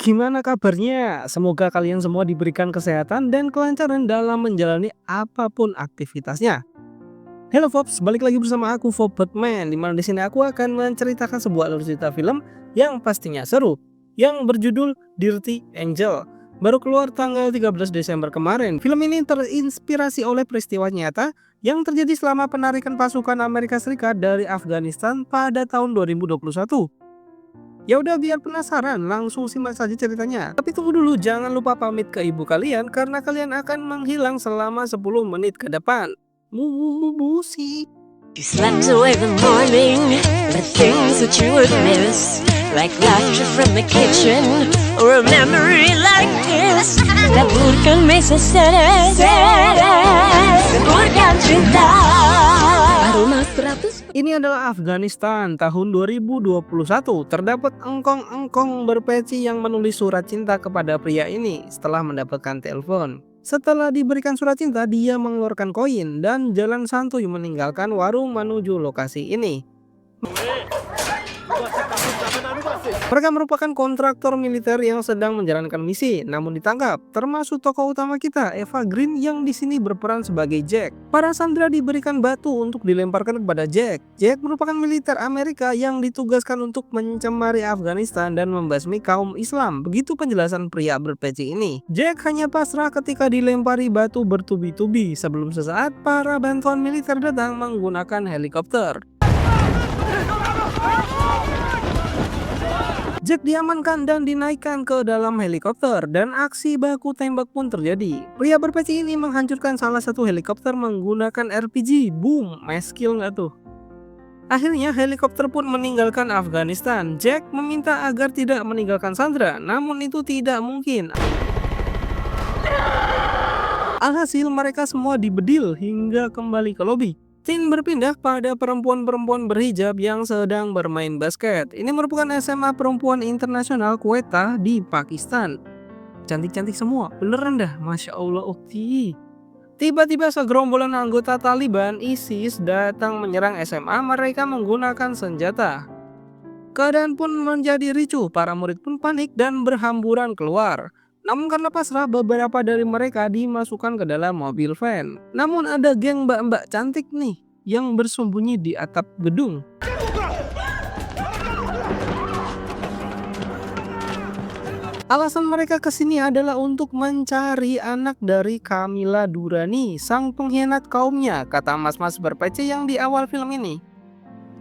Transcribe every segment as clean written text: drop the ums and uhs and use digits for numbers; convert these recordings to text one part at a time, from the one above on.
gimana kabarnya? Semoga kalian semua diberikan kesehatan dan kelancaran dalam menjalani apapun aktivitasnya. Hello Forbes, balik lagi bersama aku Batman, di mana di sini aku akan menceritakan sebuah alur cerita film yang pastinya seru, yang berjudul Dirty Angel. Baru keluar tanggal 13 Desember kemarin. Film ini terinspirasi oleh peristiwa nyata yang terjadi selama penarikan pasukan Amerika Serikat dari Afghanistan pada tahun 2021. Ya udah, biar penasaran, langsung simak saja ceritanya. Tapi tunggu dulu, jangan lupa pamit ke ibu kalian karena kalian akan menghilang selama 10 menit ke depan. Musik. You slept away the morning, the things that you would miss, like laughter from the kitchen, or a memory like this. Laburkan mesa laburkan cinta. Aroma 100. Ini adalah Afghanistan tahun 2021. Terdapat engkong-engkong berpeci yang menulis surat cinta kepada pria ini setelah mendapatkan telepon. Setelah diberikan surat cinta, dia mengeluarkan koin dan jalan santuy meninggalkan warung menuju lokasi ini. Mereka merupakan kontraktor militer yang sedang menjalankan misi, namun ditangkap, termasuk tokoh utama kita, Eva Green, yang di sini berperan sebagai Jack. Para sandera diberikan batu untuk dilemparkan kepada Jack. Jack merupakan militer Amerika yang ditugaskan untuk mencemari Afghanistan dan membasmi kaum Islam. Begitu penjelasan pria berpeci ini. Jack hanya pasrah ketika dilempari batu bertubi-tubi. Sebelum sesaat, para bantuan militer datang menggunakan helikopter. Jack diamankan dan dinaikkan ke dalam helikopter dan aksi baku tembak pun terjadi. Pria berpeci ini menghancurkan salah satu helikopter menggunakan RPG. Boom, meskil nggak tuh? Akhirnya helikopter pun meninggalkan Afghanistan. Jack meminta agar tidak meninggalkan Sandra, namun itu tidak mungkin. Alhasil mereka semua dibedil hingga kembali ke lobi. Scene berpindah pada perempuan-perempuan berhijab yang sedang bermain basket. Ini merupakan SMA perempuan internasional Quetta di Pakistan. Cantik-cantik semua, beneran dah, Masya Allah ukti. Tiba-tiba segerombolan anggota Taliban ISIS datang menyerang SMA mereka menggunakan senjata. Keadaan pun menjadi ricuh, para murid pun panik dan berhamburan keluar. Namun karena pasrah, beberapa dari mereka dimasukkan ke dalam mobil van. Namun ada geng mbak-mbak cantik nih yang bersembunyi di atap gedung. Alasan mereka kesini adalah untuk mencari anak dari Kamila Durrani, sang pengkhianat kaumnya, kata mas-mas berpeci yang di awal film ini.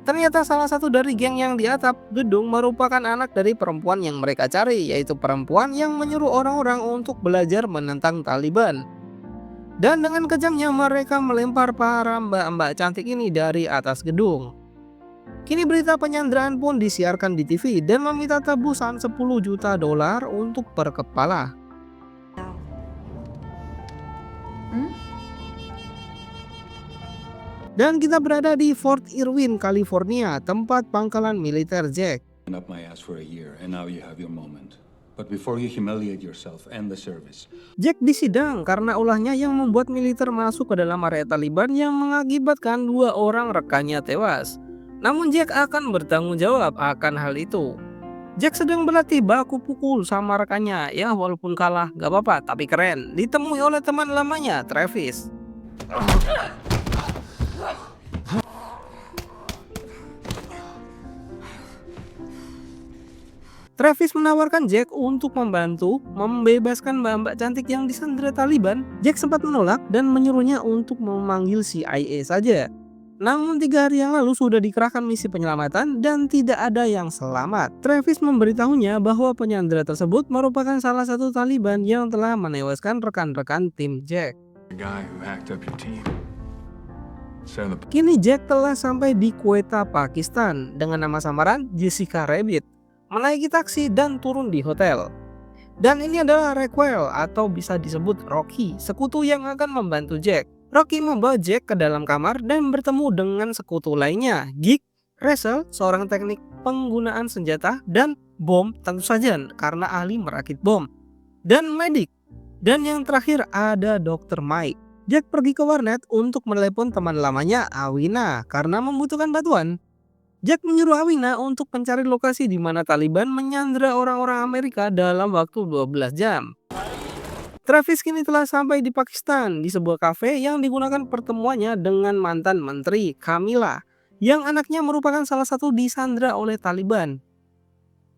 Ternyata salah satu dari geng yang di atap gedung merupakan anak dari perempuan yang mereka cari, yaitu perempuan yang menyuruh orang-orang untuk belajar menentang Taliban. Dan dengan kejamnya mereka melempar para mbak-mbak cantik ini dari atas gedung. Kini berita penyanderaan pun disiarkan di TV dan meminta tebusan $10 juta untuk per kepala. Dan kita berada di Fort Irwin, California, tempat pangkalan militer Jack. Jack disidang karena ulahnya yang membuat militer masuk ke dalam area Taliban yang mengakibatkan 2 orang rekannya tewas. Namun Jack akan bertanggung jawab akan hal itu. Jack sedang berlatih baku pukul sama rekannya, ya walaupun kalah gak apa-apa tapi keren. Ditemui oleh teman lamanya, Travis. Travis menawarkan Jack untuk membantu membebaskan mbak-mbak cantik yang disandera Taliban. Jack sempat menolak dan menyuruhnya untuk memanggil CIA saja. Namun 3 hari yang lalu sudah dikerahkan misi penyelamatan dan tidak ada yang selamat. Travis memberitahunya bahwa penyandera tersebut merupakan salah satu Taliban yang telah menewaskan rekan-rekan tim Jack. Kini Jack telah sampai di Quetta, Pakistan dengan nama samaran Jessica Rabbit. Menaiki taksi dan turun di hotel. Dan ini adalah Raquel atau bisa disebut Rocky, sekutu yang akan membantu Jack. Rocky membawa Jack ke dalam kamar dan bertemu dengan sekutu lainnya, Geek, Rachel, seorang teknik penggunaan senjata, dan bom tentu saja karena ahli merakit bom, dan medik. Dan yang terakhir ada Dr. Mike. Jack pergi ke warnet untuk menelepon teman lamanya Awina karena membutuhkan bantuan. Jack menyuruh Awina untuk mencari lokasi di mana Taliban menyandra orang-orang Amerika dalam waktu 12 jam. Travis kini telah sampai di Pakistan di sebuah kafe yang digunakan pertemuannya dengan mantan menteri Kamila, yang anaknya merupakan salah satu disandra oleh Taliban.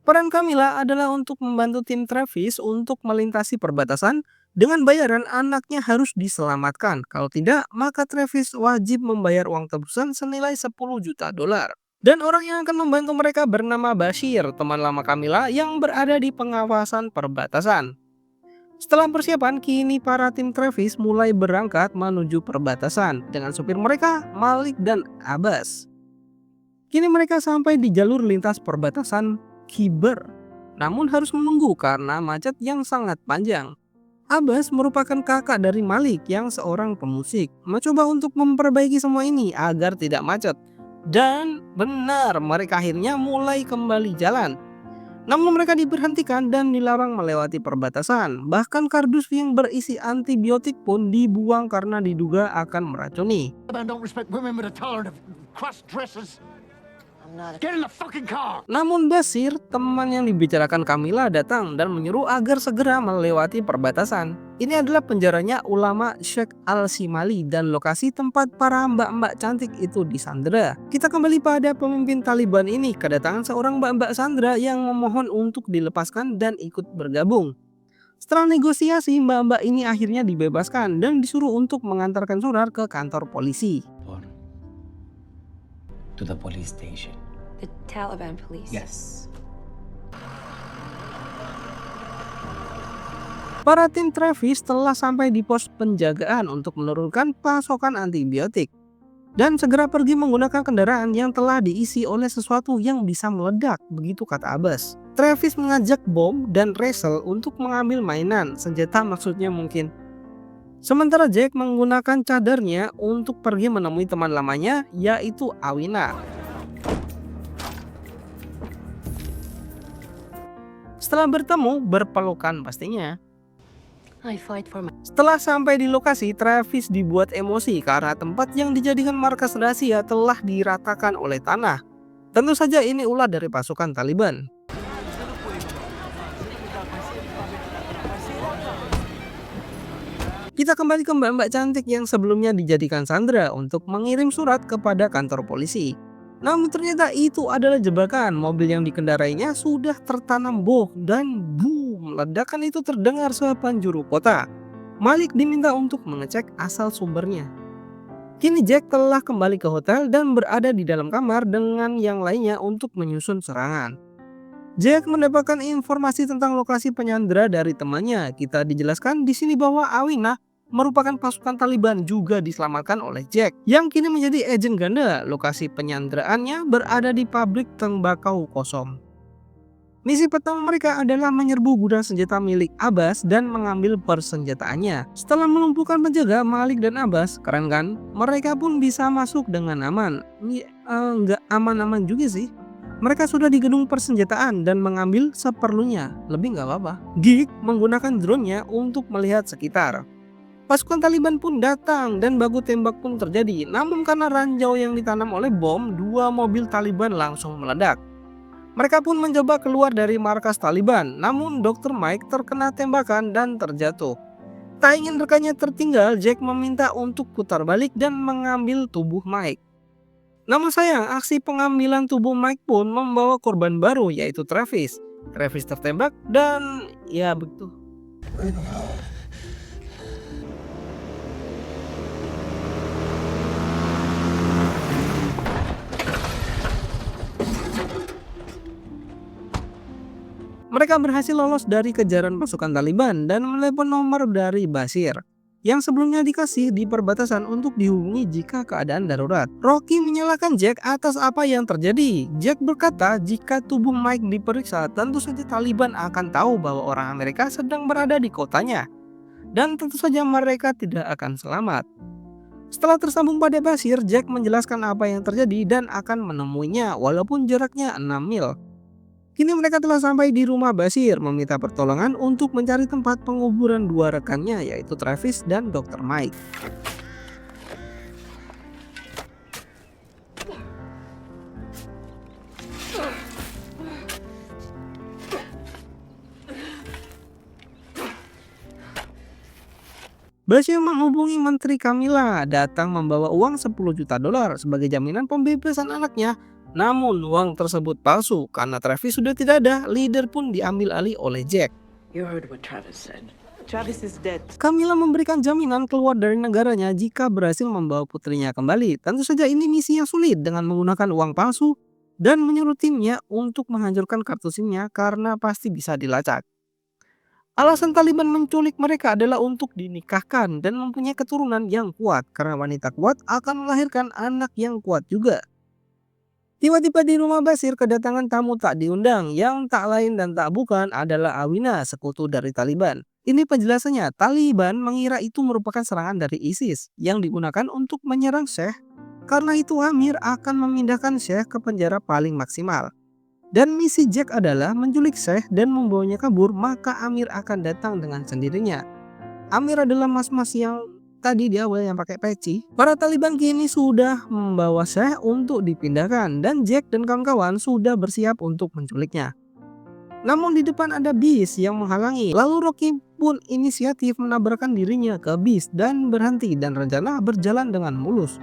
Peran Kamila adalah untuk membantu tim Travis untuk melintasi perbatasan dengan bayaran anaknya harus diselamatkan. Kalau tidak, maka Travis wajib membayar uang tebusan senilai 10 juta dolar. Dan orang yang akan membantu mereka bernama Bashir, teman lama Kamila yang berada di pengawasan perbatasan. Setelah persiapan, kini para tim Travis mulai berangkat menuju perbatasan dengan supir mereka, Malik dan Abbas. Kini mereka sampai di jalur lintas perbatasan Khyber, namun harus menunggu karena macet yang sangat panjang. Abbas merupakan kakak dari Malik yang seorang pemusik, mencoba untuk memperbaiki semua ini agar tidak macet. Dan benar, mereka akhirnya mulai kembali jalan. Namun mereka diberhentikan dan dilarang melewati perbatasan. Bahkan kardus yang berisi antibiotik pun dibuang karena diduga akan meracuni. Namun Bashir, teman yang dibicarakan Kamila, datang dan menyuruh agar segera melewati perbatasan. Ini adalah penjaranya ulama Sheikh Al-Shimali dan lokasi tempat para mbak-mbak cantik itu disandra. Kita kembali pada pemimpin Taliban ini, kedatangan seorang mbak-mbak sandra yang memohon untuk dilepaskan dan ikut bergabung. Setelah negosiasi, mbak-mbak ini akhirnya dibebaskan dan disuruh untuk mengantarkan surat ke kantor polisi. To the police station. The Taliban police? Yes. Para tim Travis telah sampai di pos penjagaan untuk menurunkan pasokan antibiotik dan segera pergi menggunakan kendaraan yang telah diisi oleh sesuatu yang bisa meledak, begitu kata Abbas. Travis mengajak Bom dan Rachel untuk mengambil mainan, senjata maksudnya mungkin. Sementara Jack menggunakan cadarnya untuk pergi menemui teman lamanya, yaitu Awina. Setelah bertemu, berpelukan pastinya. Setelah sampai di lokasi, Travis dibuat emosi karena tempat yang dijadikan markas rahasia telah diratakan oleh tanah. Tentu saja ini ulah dari pasukan Taliban. Kita kembali ke mbak-mbak cantik yang sebelumnya dijadikan sandra untuk mengirim surat kepada kantor polisi. Namun ternyata itu adalah jebakan. Mobil yang dikendarainya sudah tertanam bom dan boom, ledakan itu terdengar sepanjuru kota. Malik diminta untuk mengecek asal sumbernya. Kini Jack telah kembali ke hotel dan berada di dalam kamar dengan yang lainnya untuk menyusun serangan. Jack mendapatkan informasi tentang lokasi penyandra dari temannya. Kita dijelaskan di sini bahwa Awina merupakan pasukan Taliban juga diselamatkan oleh Jack, yang kini menjadi agen ganda. Lokasi penyandraannya berada di pabrik tembakau kosong. Misi pertama mereka adalah menyerbu gudang senjata milik Abbas dan mengambil persenjataannya. Setelah melumpuhkan penjaga, Malik dan Abbas, keren kan? Mereka pun bisa masuk dengan aman. Nggak aman-aman juga sih. Mereka sudah di gedung persenjataan dan mengambil seperlunya, lebih nggak apa-apa. Geek menggunakan drone-nya untuk melihat sekitar. Pasukan Taliban pun datang dan baku tembak pun terjadi. Namun karena ranjau yang ditanam oleh bom, 2 mobil Taliban langsung meledak. Mereka pun mencoba keluar dari markas Taliban, namun Dr. Mike terkena tembakan dan terjatuh. Tak ingin rekannya tertinggal, Jack meminta untuk putar balik dan mengambil tubuh Mike. Namun sayang, aksi pengambilan tubuh Mike pun membawa korban baru, yaitu Travis. Travis tertembak dan ya begitu. Mereka berhasil lolos dari kejaran pasukan Taliban dan menelepon nomor dari Bashir yang sebelumnya dikasih di perbatasan untuk dihubungi jika keadaan darurat. Rocky menyalahkan Jack atas apa yang terjadi. Jack berkata jika tubuh Mike diperiksa, tentu saja Taliban akan tahu bahwa orang Amerika sedang berada di kotanya. Dan tentu saja mereka tidak akan selamat. Setelah tersambung pada Bashir, Jack menjelaskan apa yang terjadi dan akan menemuinya walaupun jaraknya 6 mil. Kini mereka telah sampai di rumah Bashir, meminta pertolongan untuk mencari tempat penguburan 2 rekannya, yaitu Travis dan Dr. Mike. Basir menghubungi Menteri Camilla datang membawa uang 10 juta dolar sebagai jaminan pembebasan anaknya. Namun uang tersebut palsu karena Travis sudah tidak ada, leader pun diambil alih oleh Jack. You heard what Travis said. Travis is dead. Camilla memberikan jaminan keluar dari negaranya jika berhasil membawa putrinya kembali. Tentu saja ini misi yang sulit dengan menggunakan uang palsu dan menyuruh timnya untuk menghancurkan kartu SIM-nya karena pasti bisa dilacak. Alasan Taliban menculik mereka adalah untuk dinikahkan dan mempunyai keturunan yang kuat karena wanita kuat akan melahirkan anak yang kuat juga. Tiba-tiba di rumah Basir kedatangan tamu tak diundang yang tak lain dan tak bukan adalah Awina, sekutu dari Taliban. Ini penjelasannya, Taliban mengira itu merupakan serangan dari ISIS yang digunakan untuk menyerang Syekh. Karena itu Amir akan memindahkan Syekh ke penjara paling maksimal. Dan misi Jack adalah menculik Syekh dan membawanya kabur, maka Amir akan datang dengan sendirinya. Amir adalah mas-mas yang tadi di awal yang pakai peci. Para Taliban kini sudah membawa Syekh untuk dipindahkan dan Jack dan kawan-kawan sudah bersiap untuk menculiknya. Namun di depan ada bis yang menghalangi. Lalu Rocky pun inisiatif menabrakkan dirinya ke bis dan berhenti dan rencana berjalan dengan mulus.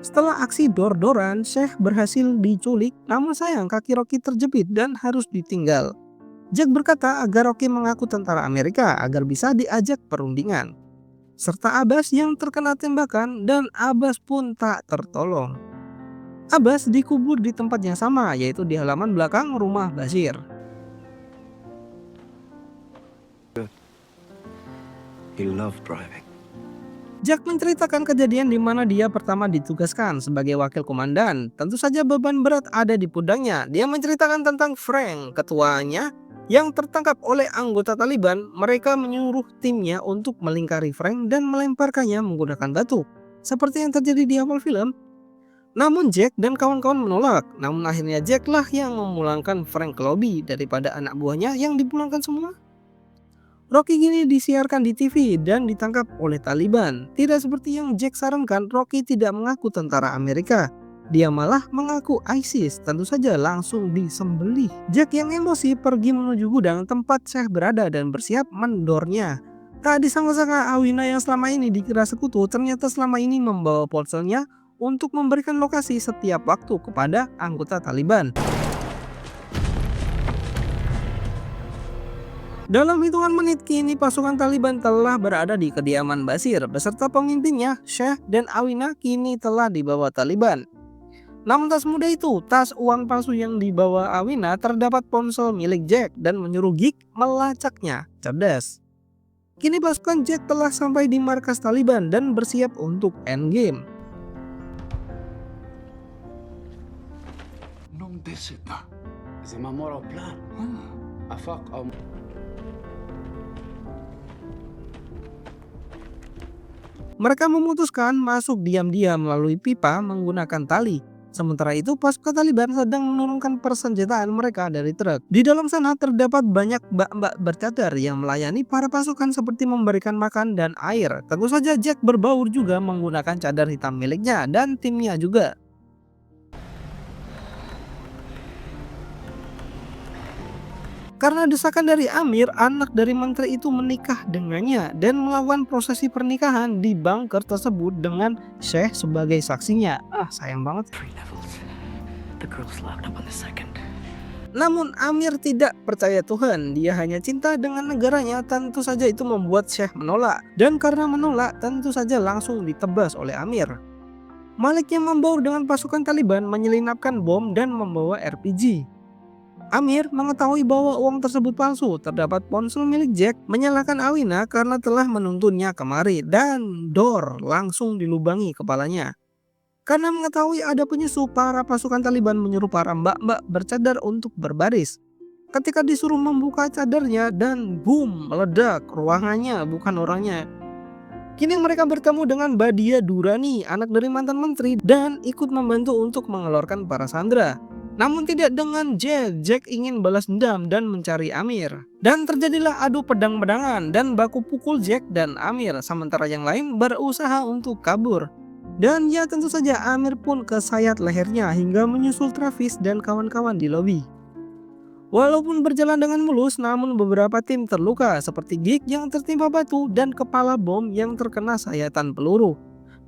Setelah aksi dor-doran, Syekh berhasil diculik, namun sayang kaki Rocky terjepit dan harus ditinggal. Jack berkata agar Rocky mengaku tentara Amerika agar bisa diajak perundingan. Serta Abbas yang terkena tembakan dan Abbas pun tak tertolong. Abbas dikubur di tempat yang sama, yaitu di halaman belakang rumah Basir. He loved driving. Jack menceritakan kejadian di mana dia pertama ditugaskan sebagai wakil komandan. Tentu saja beban berat ada di pundaknya. Dia menceritakan tentang Frank, ketuanya, yang tertangkap oleh anggota Taliban. Mereka menyuruh timnya untuk melingkari Frank dan melemparkannya menggunakan batu, seperti yang terjadi di awal film. Namun Jack dan kawan-kawan menolak. Namun akhirnya Jack lah yang memulangkan Frank ke lobi daripada anak buahnya yang dipulangkan semua. Rocky kini disiarkan di TV dan ditangkap oleh Taliban. Tidak seperti yang Jack sarankan, Rocky tidak mengaku tentara Amerika. Dia malah mengaku ISIS, tentu saja langsung disembelih. Jack yang emosi pergi menuju gudang tempat Syekh berada dan bersiap mendornya. Tak disangka-sangka Awina yang selama ini dikira sekutu ternyata selama ini membawa ponselnya untuk memberikan lokasi setiap waktu kepada anggota Taliban. Dalam hitungan menit kini pasukan Taliban telah berada di kediaman Basir beserta pemimpinnya Syekh dan Awina kini telah dibawa Taliban. Namun tak semudah itu, tas uang palsu yang dibawa Awina terdapat ponsel milik Jack dan menyuruh Geek melacaknya. Cerdas. Kini pasukan Jack telah sampai di markas Taliban dan bersiap untuk endgame. Non décéda. زي ما مر بلان أفاق أو Mereka memutuskan masuk diam-diam melalui pipa menggunakan tali. Sementara itu pasukan Taliban sedang menurunkan persenjataan mereka dari truk. Di dalam sana terdapat banyak mbak-mbak bercadar yang melayani para pasukan seperti memberikan makan dan air. Tentu saja Jack berbaur juga menggunakan cadar hitam miliknya dan timnya juga. Karena desakan dari Amir, anak dari menteri itu menikah dengannya dan melakukan prosesi pernikahan di bunker tersebut dengan Syekh sebagai saksinya. Sayang banget. 3 levels. The girl's locked up on the second. Namun Amir tidak percaya Tuhan, dia hanya cinta dengan negaranya. Tentu saja itu membuat Syekh menolak. Dan karena menolak, tentu saja langsung ditebas oleh Amir. Malik yang membaur dengan pasukan Taliban menyelinapkan bom dan membawa RPG. Amir mengetahui bahwa uang tersebut palsu. Terdapat ponsel milik Jack, menyalahkan Awina karena telah menuntunnya kemari dan dor langsung dilubangi kepalanya. Karena mengetahui ada penyusup, para pasukan Taliban menyuruh para mbak-mbak bercadar untuk berbaris. Ketika disuruh membuka cadarnya dan boom, meledak, ruangannya bukan orangnya. Kini mereka bertemu dengan Badia Durrani, anak dari mantan menteri, dan ikut membantu untuk mengeluarkan para sandera. Namun tidak dengan Jack. Jack ingin balas dendam dan mencari Amir. Dan terjadilah adu pedang-pedangan dan baku pukul Jack dan Amir, sementara yang lain berusaha untuk kabur. Dan ya tentu saja Amir pun kesayat lehernya hingga menyusul Travis dan kawan-kawan di lobi. Walaupun berjalan dengan mulus, namun beberapa tim terluka seperti Geek yang tertimpa batu dan kepala bom yang terkena sayatan peluru.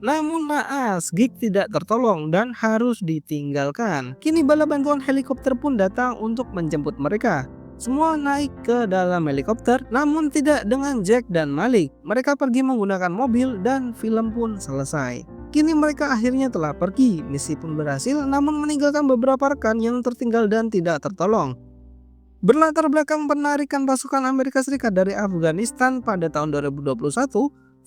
Namun naas, Geek tidak tertolong dan harus ditinggalkan. Kini bala bantuan helikopter pun datang untuk menjemput mereka. Semua naik ke dalam helikopter, namun tidak dengan Jack dan Malik. Mereka pergi menggunakan mobil dan film pun selesai. Kini mereka akhirnya telah pergi, misi pun berhasil namun meninggalkan beberapa rekan yang tertinggal dan tidak tertolong. Berlatar belakang penarikan pasukan Amerika Serikat dari Afghanistan pada tahun 2021,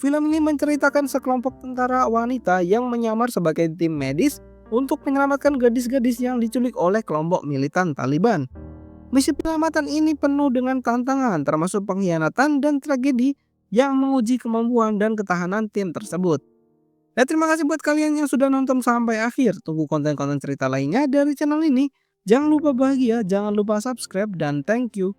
film ini menceritakan sekelompok tentara wanita yang menyamar sebagai tim medis untuk menyelamatkan gadis-gadis yang diculik oleh kelompok militan Taliban. Misi penyelamatan ini penuh dengan tantangan termasuk pengkhianatan dan tragedi yang menguji kemampuan dan ketahanan tim tersebut. Dan terima kasih buat kalian yang sudah nonton sampai akhir. Tunggu konten-konten cerita lainnya dari channel ini. Jangan lupa bahagia, jangan lupa subscribe, dan thank you.